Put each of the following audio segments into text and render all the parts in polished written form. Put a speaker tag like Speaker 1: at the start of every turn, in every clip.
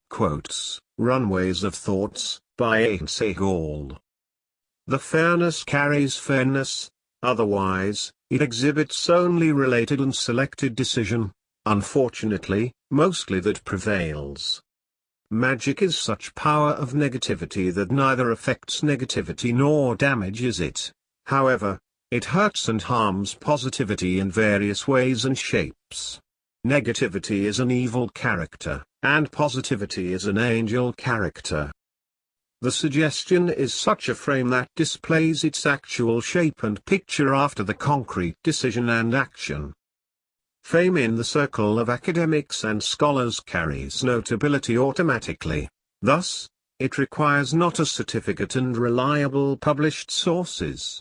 Speaker 1: Quotes, Runways of Thoughts, by Ainsley Gall. The fairness carries fairness, otherwise, it exhibits only related and selected decision, unfortunately, mostly that prevails. Magic is such power of negativity that neither affects negativity nor damages it. However, it hurts and harms positivity in various ways and shapes. Negativity is an evil character, and positivity is an angel character. The suggestion is such a frame that displays its actual shape and picture after the concrete decision and action. Fame in the circle of academics and scholars carries notability automatically. Thus, it requires not a certificate and reliable published sources.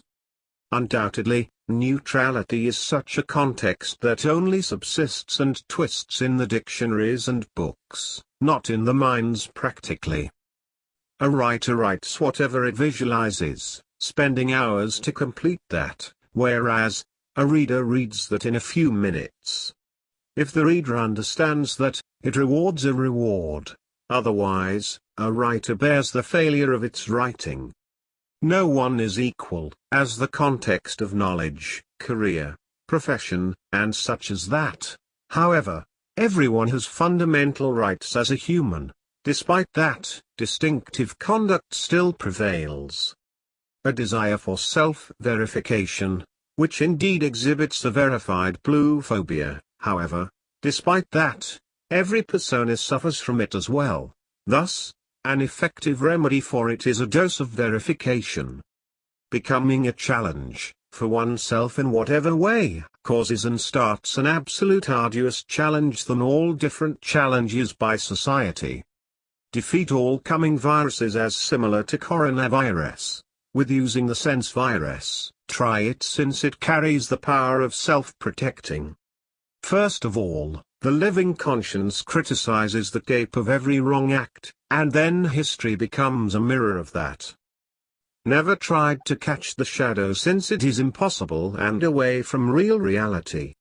Speaker 1: Undoubtedly, neutrality is such a context that only subsists and twists in the dictionaries and books, not in the minds practically. A writer writes whatever it visualizes, spending hours to complete that, whereas, a reader reads that in a few minutes. If the reader understands that, it rewards a reward; otherwise, a writer bears the failure of its writing. No one is equal, as the context of knowledge, career, profession, and such as that. However, everyone has fundamental rights as a human. Despite that, distinctive conduct still prevails. A desire for self-verification, which indeed exhibits a verified bluephobia, however, despite that, every persona suffers from it as well. Thus, an effective remedy for it is a dose of verification. Becoming a challenge, for oneself in whatever way, causes and starts an absolute arduous challenge than all different challenges by society. Defeat all coming viruses as similar to coronavirus, with using the sense virus. Try it since it carries the power of self-protecting. First of all, the living conscience criticizes the cape of every wrong act, and then history becomes a mirror of that. Never tried to catch the shadow since it is impossible and away from real reality.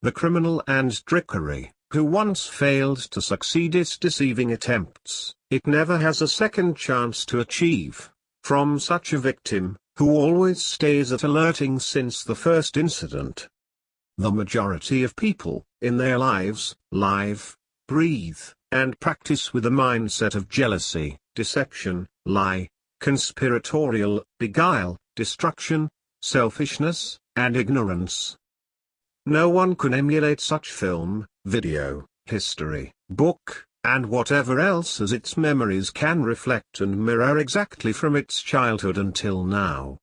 Speaker 1: The criminal and trickery, who once failed to succeed its deceiving attempts, it never has a second chance to achieve. From such a victim, who always stays at alerting since the first incident. The majority of people, in their lives, live, breathe, and practice with a mindset of jealousy, deception, lie, conspiratorial, beguile, destruction, selfishness, and ignorance. No one can emulate such film, video, history, book, and whatever else as its memories can reflect and mirror exactly from its childhood until now.